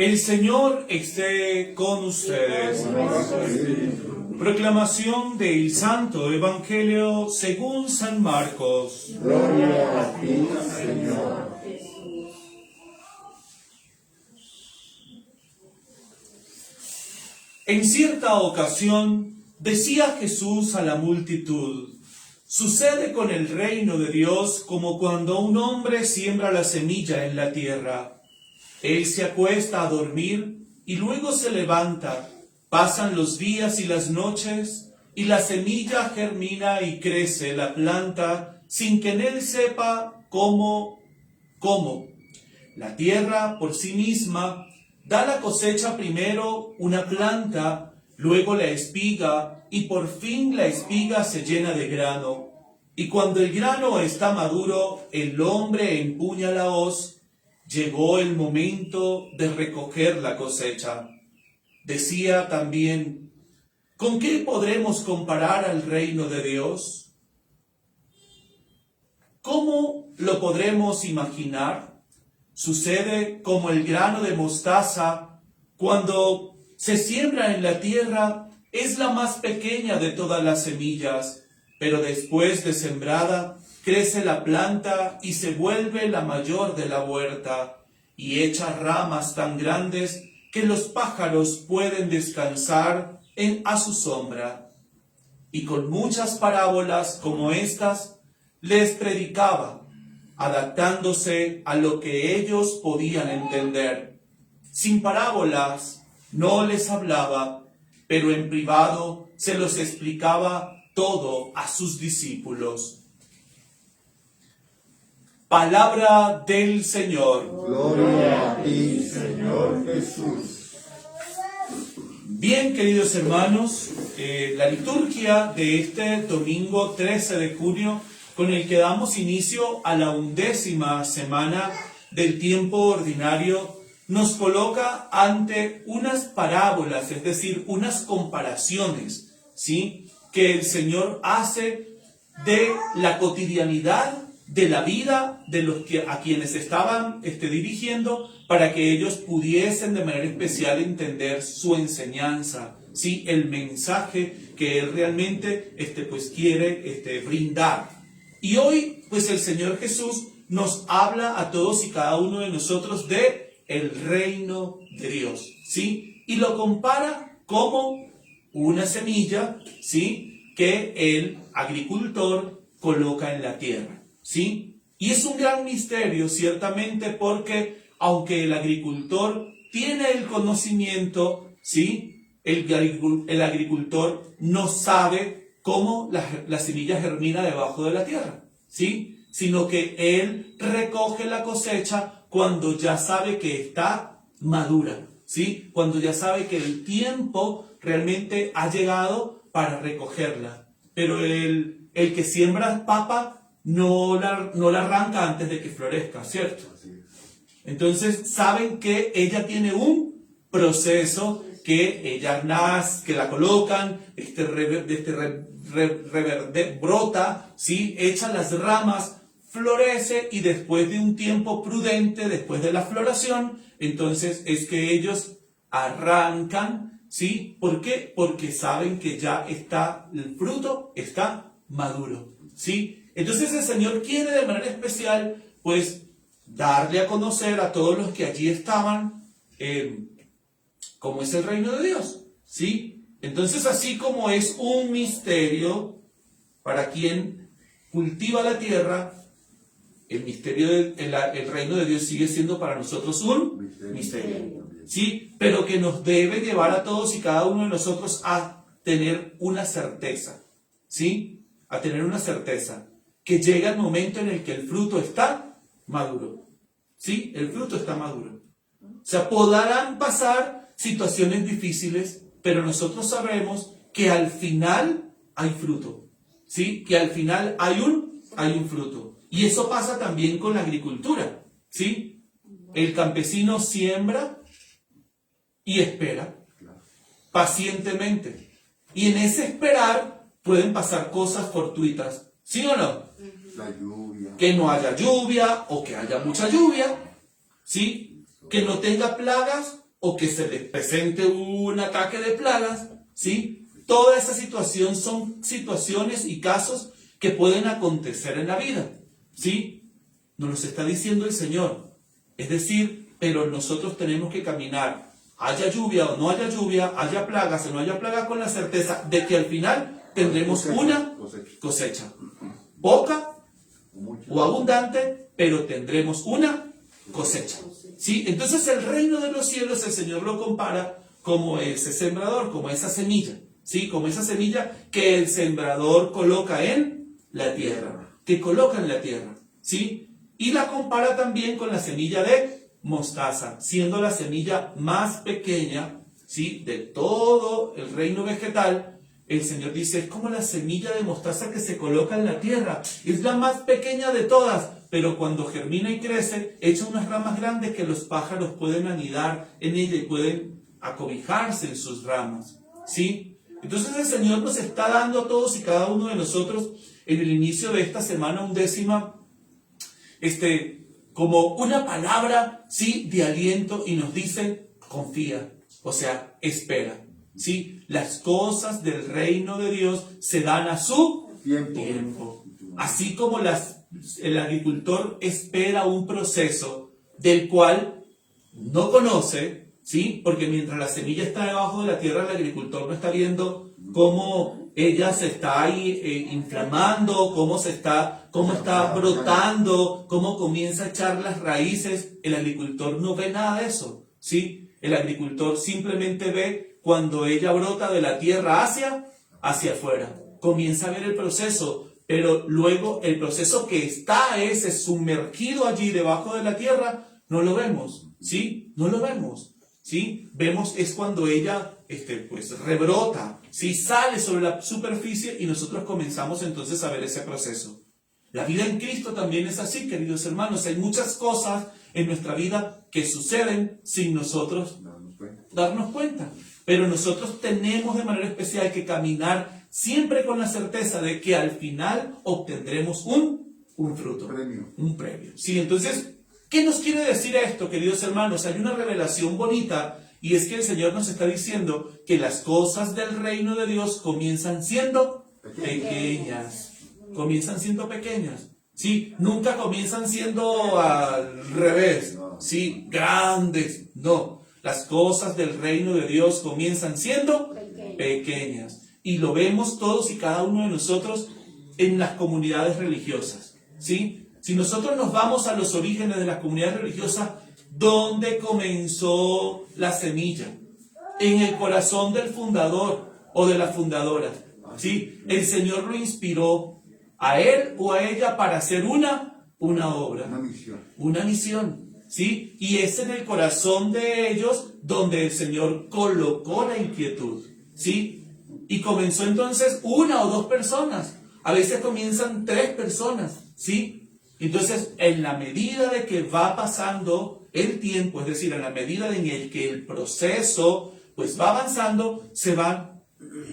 El Señor esté con ustedes. Proclamación del Santo Evangelio según San Marcos. Gloria a ti, Señor. En cierta ocasión decía Jesús a la multitud: sucede con el reino de Dios como cuando un hombre siembra la semilla en la tierra. Él se acuesta a dormir y luego se levanta. Pasan los días y las noches, y la semilla germina y crece la planta sin que en él sepa cómo. La tierra por sí misma da la cosecha primero una planta, luego la espiga, y por fin la espiga se llena de grano. Y cuando el grano está maduro, el hombre empuña la hoz. Llegó el momento de recoger la cosecha. Decía también: ¿con qué podremos comparar al reino de Dios? ¿Cómo lo podremos imaginar? Sucede como el grano de mostaza, cuando se siembra en la tierra, es la más pequeña de todas las semillas, pero después de sembrada, crece la planta y se vuelve la mayor de la huerta, y echa ramas tan grandes que los pájaros pueden descansar a su sombra. Y con muchas parábolas como estas, les predicaba, adaptándose a lo que ellos podían entender. Sin parábolas no les hablaba, pero en privado se los explicaba todo a sus discípulos. Palabra del Señor. Gloria a ti, Señor Jesús. Bien, queridos hermanos, la liturgia de este domingo 13 de junio, con el que damos inicio a la 11ª semana del tiempo ordinario, nos coloca ante unas parábolas, es decir, unas comparaciones, ¿sí?, que el Señor hace de la cotidianidad de la vida de los a quienes estaban dirigiendo, para que ellos pudiesen de manera especial entender su enseñanza, ¿sí?, el mensaje que Él realmente quiere brindar. Y hoy, pues, el Señor Jesús nos habla a todos y cada uno de nosotros de el reino de Dios, ¿sí? Y lo compara como una semilla, ¿sí?, que el agricultor coloca en la tierra, ¿sí? Y es un gran misterio, ciertamente, porque aunque el agricultor tiene el conocimiento, ¿sí?, el agricultor no sabe cómo la semilla germina debajo de la tierra, ¿sí?, sino que él recoge la cosecha cuando ya sabe que está madura, ¿sí?, cuando ya sabe que el tiempo realmente ha llegado para recogerla. Pero el que siembra papa no la arranca antes de que florezca, ¿cierto? Entonces saben que ella tiene un proceso, que ella nace, que la colocan, brota, ¿sí?, echa las ramas, florece, y después de un tiempo prudente, después de la floración, entonces es que ellos arrancan, ¿sí? ¿Por qué? Porque saben que ya está, el fruto está maduro, ¿sí? Entonces el Señor quiere de manera especial, pues, darle a conocer a todos los que allí estaban cómo es el reino de Dios, ¿sí? Entonces, así como es un misterio para quien cultiva la tierra, el misterio el reino de Dios sigue siendo para nosotros un misterio, ¿sí? Pero que nos debe llevar a todos y cada uno de nosotros a tener una certeza, ¿sí? A tener una certeza, que llega el momento en el que el fruto está maduro, ¿sí? El fruto está maduro. O sea, podrán pasar situaciones difíciles, pero nosotros sabremos que al final hay fruto, ¿sí? Que al final hay un fruto. Y eso pasa también con la agricultura, ¿sí? El campesino siembra y espera pacientemente. Y en ese esperar pueden pasar cosas fortuitas, ¿sí o no? La lluvia. Que no haya lluvia o que haya mucha lluvia, ¿sí? Que no tenga plagas o que se les presente un ataque de plagas, ¿sí? Toda esa situación son situaciones y casos que pueden acontecer en la vida, ¿sí? Nos los está diciendo el Señor. Es decir, pero nosotros tenemos que caminar, haya lluvia o no haya lluvia, haya plagas o no haya plagas, con la certeza de que al final tendremos una cosecha. Poca o abundante, pero tendremos una cosecha. ¿Sí? Entonces el reino de los cielos, el Señor lo compara como ese sembrador, como esa semilla. ¿Sí? Como esa semilla que el sembrador coloca en la tierra. Que coloca en la tierra. ¿Sí? Y la compara también con la semilla de mostaza, siendo la semilla más pequeña, ¿sí?, de todo el reino vegetal. El Señor dice, es como la semilla de mostaza que se coloca en la tierra. Es la más pequeña de todas, pero cuando germina y crece, echa unas ramas grandes que los pájaros pueden anidar en ella y pueden acobijarse en sus ramas. ¿Sí? Entonces el Señor nos está dando a todos y cada uno de nosotros en el inicio de esta semana undécima, como una palabra, ¿sí?, de aliento, y nos dice, confía, o sea, espera, ¿sí? Las cosas del reino de Dios se dan a su tiempo. Así como el agricultor espera un proceso del cual no conoce, ¿sí? Porque mientras la semilla está debajo de la tierra, el agricultor no está viendo cómo ella se está ahí inflamando, cómo está brotando, cómo comienza a echar las raíces. El agricultor no ve nada de eso, ¿sí? El agricultor simplemente ve cuando ella brota de la tierra hacia afuera. Comienza a ver el proceso, pero luego el proceso que está ese sumergido allí debajo de la tierra, no lo vemos, ¿sí? No lo vemos, ¿sí? Vemos es cuando ella pues rebrota, ¿sí? Sale sobre la superficie y nosotros comenzamos entonces a ver ese proceso. La vida en Cristo también es así, queridos hermanos. Hay muchas cosas en nuestra vida que suceden sin nosotros darnos cuenta. Pero nosotros tenemos de manera especial que caminar siempre con la certeza de que al final obtendremos un fruto, un premio. Sí, entonces, ¿qué nos quiere decir esto, queridos hermanos? Hay una revelación bonita, y es que el Señor nos está diciendo que las cosas del reino de Dios comienzan siendo pequeñas. Comienzan siendo pequeñas. Sí, nunca comienzan siendo al revés. Sí, grandes. No. Las cosas del reino de Dios comienzan siendo pequeñas. Y lo vemos todos y cada uno de nosotros en las comunidades religiosas. ¿Sí? Si nosotros nos vamos a los orígenes de las comunidades religiosas, ¿dónde comenzó la semilla? En el corazón del fundador o de la fundadora. ¿Sí? El Señor lo inspiró a él o a ella para hacer una obra. Una misión. ¿Sí? Y es en el corazón de ellos donde el Señor colocó la inquietud. ¿Sí? Y comenzó entonces una o dos personas. A veces comienzan 3 personas. ¿Sí? Entonces, en la medida de que va pasando el tiempo, es decir, en la medida en el que el proceso pues va avanzando, se van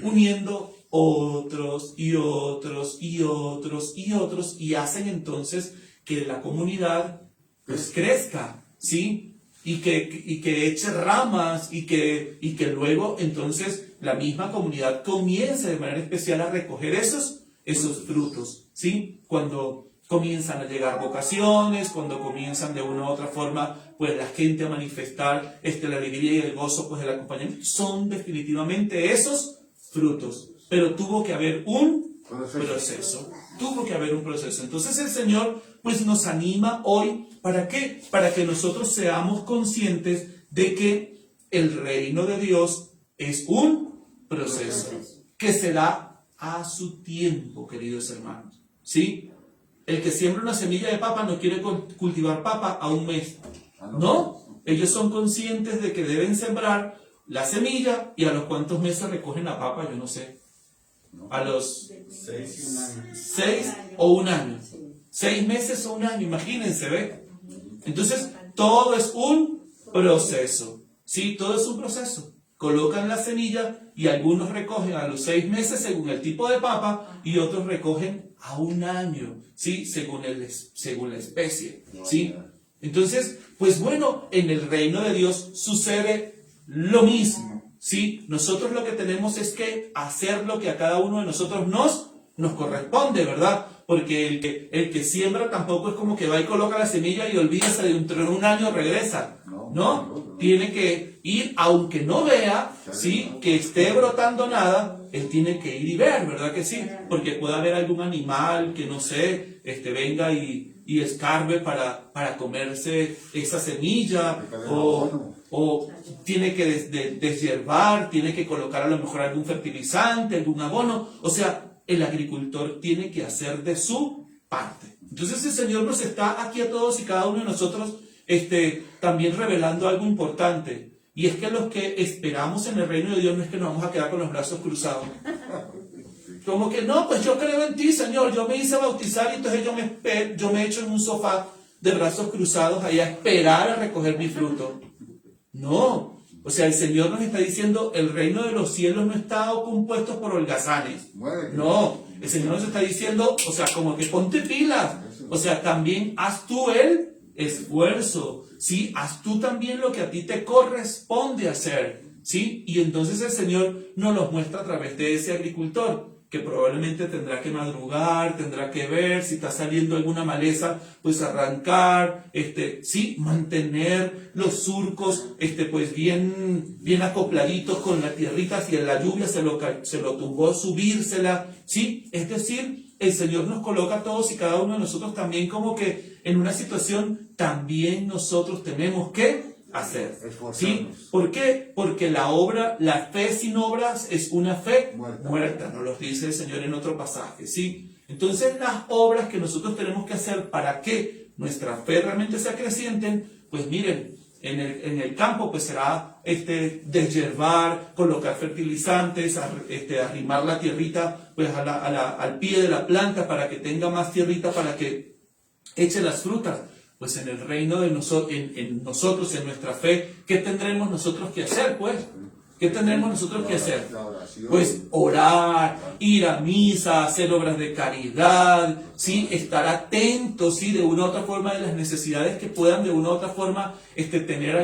uniendo otros y otros y otros y otros, y hacen entonces que la comunidad pues crezca, ¿sí? Y que eche ramas y que luego entonces la misma comunidad comience de manera especial a recoger esos frutos, ¿sí? Cuando comienzan a llegar vocaciones, cuando comienzan de una u otra forma pues la gente a manifestar la alegría y el gozo pues del acompañamiento, son definitivamente esos frutos. Pero tuvo que haber un proceso. Tuvo que haber un proceso. Entonces el Señor pues nos anima hoy, ¿para qué? Para que nosotros seamos conscientes de que el reino de Dios es un proceso que se da a su tiempo, queridos hermanos. ¿Sí? El que siembra una semilla de papa no quiere cultivar papa a un mes. No, ellos son conscientes de que deben sembrar la semilla y a los cuantos meses recogen la papa, yo no sé. A los 6 o un año. 6 meses o un año, imagínense, ¿ve? Entonces, todo es un proceso. Sí, todo es un proceso. Colocan la semilla y algunos recogen a los 6 meses según el tipo de papa y otros recogen a un año, ¿sí? Según la especie, ¿sí? Entonces, pues bueno, en el reino de Dios sucede lo mismo, ¿sí? Nosotros lo que tenemos es que hacer lo que a cada uno de nosotros nos corresponde, ¿verdad? Porque el que siembra tampoco es como que va y coloca la semilla y olvídese de dentro de un año regresa, ¿no? Tiene que ir, aunque no vea, ¿sí? Que esté brotando nada, él tiene que ir y ver, ¿verdad que sí? Porque puede haber algún animal que, no sé, venga y escarbe para comerse esa semilla, o tiene que deshiervar, tiene que colocar a lo mejor algún fertilizante, algún abono. O sea, el agricultor tiene que hacer de su parte. Entonces el Señor nos está aquí a todos y cada uno de nosotros también revelando algo importante. Y es que los que esperamos en el reino de Dios no es que nos vamos a quedar con los brazos cruzados. Como que no, pues yo creo en ti, Señor, yo me hice bautizar y entonces yo me echo en un sofá de brazos cruzados ahí a esperar a recoger mi fruto. No, o sea, el Señor nos está diciendo, el reino de los cielos no está compuesto por holgazanes. No, el Señor nos está diciendo, o sea, como que ponte pilas. O sea, también haz tú el esfuerzo, ¿sí? Haz tú también lo que a ti te corresponde hacer, ¿sí? Y entonces el Señor nos los muestra a través de ese agricultor, que probablemente tendrá que madrugar, tendrá que ver si está saliendo alguna maleza, pues arrancar, sí, mantener los surcos, pues bien acopladitos con la tierrita, si en la lluvia se lo tumbó, subírsela, sí, es decir, el Señor nos coloca a todos y cada uno de nosotros también como que en una situación también nosotros tenemos que hacer, ¿sí? ¿Por qué? Porque la fe sin obras es una fe muerta, nos lo dice el Señor en otro pasaje, ¿sí? Entonces las obras que nosotros tenemos que hacer para que nuestra fe realmente sea creciente, pues miren, en el campo pues será deshiervar, colocar fertilizantes, arrimar la tierrita pues al pie de la planta para que tenga más tierrita para que eche las frutas. Pues en el reino de nosotros, en nuestra fe, ¿qué tendremos nosotros que hacer, pues? ¿Qué tendremos nosotros que hacer? Pues orar, ir a misa, hacer obras de caridad, ¿sí? Estar atentos, ¿sí? De una u otra forma de las necesidades que puedan de una u otra forma tener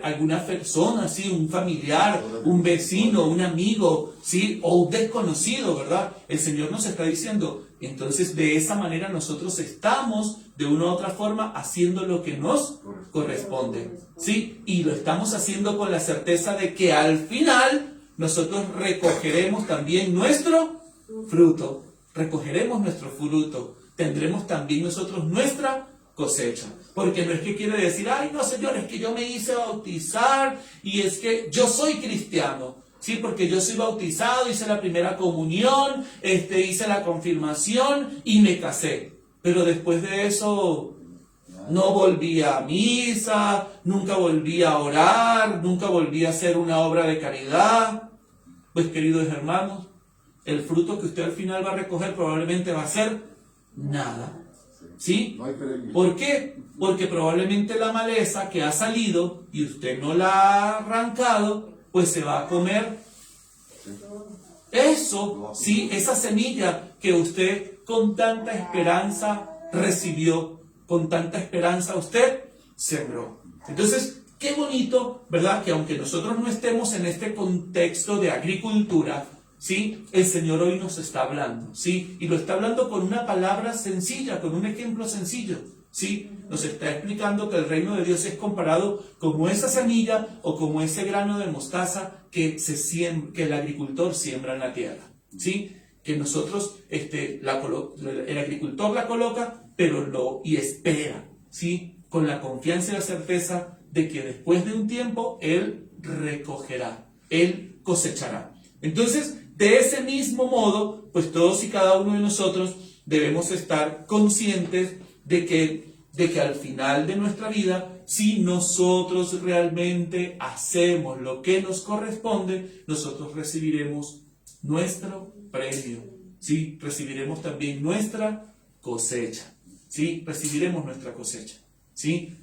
alguna persona, ¿sí? Un familiar, un vecino, un amigo, ¿sí? O un desconocido, ¿verdad? El Señor nos está diciendo, entonces de esa manera nosotros estamos de una u otra forma haciendo lo que nos corresponde, ¿sí? Y lo estamos haciendo con la certeza de que al final nosotros recogeremos también nuestro fruto, tendremos también nosotros nuestra cosecha, porque no es que quiere decir, ay no Señor, es que yo me hice bautizar y es que yo soy cristiano. Sí, porque yo soy bautizado, hice la primera comunión, hice la confirmación y me casé. Pero después de eso no volví a misa, nunca volví a orar, nunca volví a hacer una obra de caridad. Pues queridos hermanos, el fruto que usted al final va a recoger probablemente va a ser nada. ¿Sí? ¿Por qué? Porque probablemente la maleza que ha salido y usted no la ha arrancado, pues se va a comer eso, sí, esa semilla que usted con tanta esperanza recibió, con tanta esperanza usted sembró. Entonces, qué bonito, ¿verdad? Que aunque nosotros no estemos en este contexto de agricultura, ¿sí? El Señor hoy nos está hablando, ¿sí? Y lo está hablando con una palabra sencilla, con un ejemplo sencillo, ¿sí? Nos está explicando que el reino de Dios es comparado como esa semilla o como ese grano de mostaza que el agricultor siembra en la tierra, ¿sí? Que nosotros, el agricultor la coloca, y espera, ¿sí? Con la confianza y la certeza de que después de un tiempo Él recogerá, Él cosechará. Entonces, de ese mismo modo, pues todos y cada uno de nosotros debemos estar conscientes de que al final de nuestra vida, si nosotros realmente hacemos lo que nos corresponde, nosotros recibiremos nuestro premio, ¿sí? Recibiremos también nuestra cosecha, ¿sí? Recibiremos nuestra cosecha, ¿sí?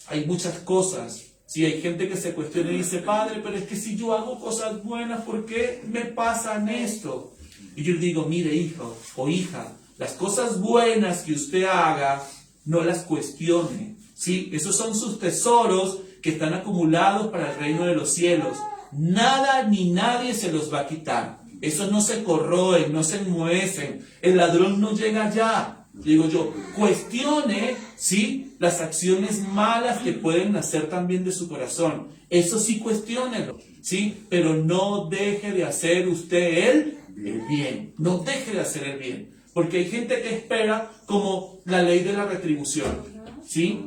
Hay muchas cosas, ¿sí? Hay gente que se cuestiona y dice, Padre, pero es que si yo hago cosas buenas, ¿por qué me pasan esto? Y yo le digo, mire hijo o hija, las cosas buenas que usted haga, no las cuestione. ¿Sí? Esos son sus tesoros que están acumulados para el reino de los cielos. Nada ni nadie se los va a quitar. Esos no se corroen, no se enmohecen. El ladrón no llega allá. Digo yo, cuestione, ¿sí?, las acciones malas que pueden nacer también de su corazón. Eso sí, cuestiónelo, ¿sí? Pero no deje de hacer usted el bien. No deje de hacer el bien. Porque hay gente que espera como la ley de la retribución, ¿sí?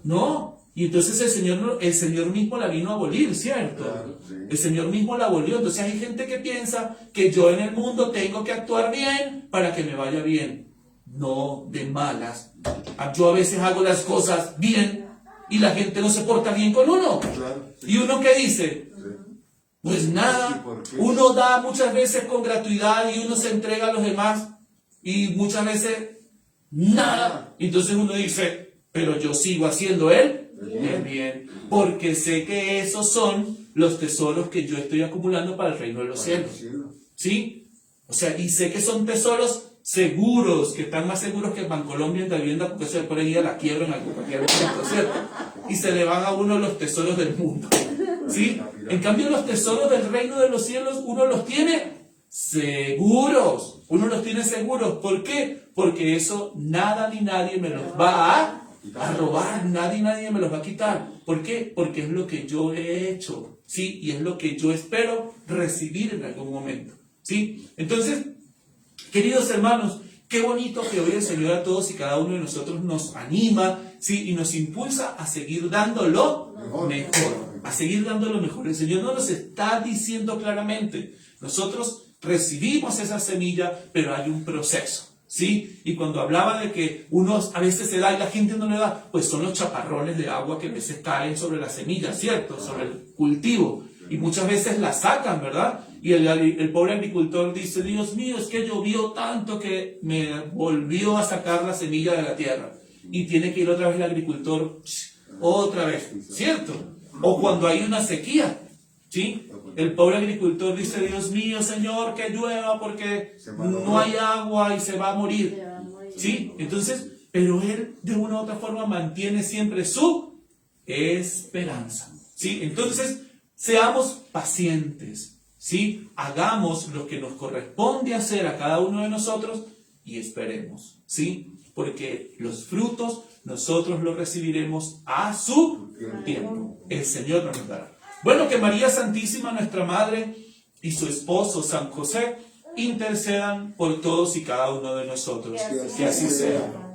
No. Y entonces el Señor mismo la vino a abolir, ¿cierto? Claro, sí. El Señor mismo la abolió. Entonces hay gente que piensa que yo en el mundo tengo que actuar bien para que me vaya bien. No, de malas. Yo a veces hago las cosas bien y la gente no se porta bien con uno. Claro, sí. ¿Y uno qué dice? Sí. Pues ¿Y nada. por qué? Uno da muchas veces con gratuidad y uno se entrega a los demás y muchas veces nada. Entonces uno dice, pero yo sigo haciendo el bien, porque sé que esos son los tesoros que yo estoy acumulando para el reino de los cielos. ¿Sí? O sea, y sé que son tesoros seguros, que están más seguros que el Bancolombia en la vivienda, porque se puede ir a la quiebra en cualquier momento, ¿cierto? Y se le van a uno los tesoros del mundo. ¿Sí? En cambio, los tesoros del reino de los cielos, uno los tiene seguros. Uno los tiene seguros. ¿Por qué? Porque eso nada ni nadie me los va a robar, nadie me los va a quitar. ¿Por qué? Porque es lo que yo he hecho, ¿sí? Y es lo que yo espero recibir en algún momento, ¿sí? Entonces, queridos hermanos, qué bonito que hoy el Señor a todos y cada uno de nosotros nos anima, ¿sí? Y nos impulsa a seguir dándolo mejor, a seguir dándolo mejor. El Señor no nos está diciendo claramente, nosotros recibimos esa semilla, pero hay un proceso. ¿Sí? Y cuando hablaba de que unos a veces se da y la gente no le da, pues son los chaparrones de agua que a veces caen sobre la semilla, ¿cierto? Sobre el cultivo. Y muchas veces la sacan, ¿verdad? Y el pobre agricultor dice, Dios mío, es que llovió tanto que me volvió a sacar la semilla de la tierra. Y tiene que ir otra vez el agricultor, otra vez, ¿cierto? O cuando hay una sequía, ¿sí? El pobre agricultor dice, Dios mío, Señor, que llueva porque no hay agua y se va a morir. ¿Sí? Entonces, pero él de una u otra forma mantiene siempre su esperanza. ¿Sí? Entonces, seamos pacientes. ¿Sí? Hagamos lo que nos corresponde hacer a cada uno de nosotros y esperemos. ¿Sí? Porque los frutos nosotros los recibiremos a su tiempo. El Señor nos dará. Bueno, que María Santísima, nuestra Madre, y su esposo San José intercedan por todos y cada uno de nosotros. Que así sea.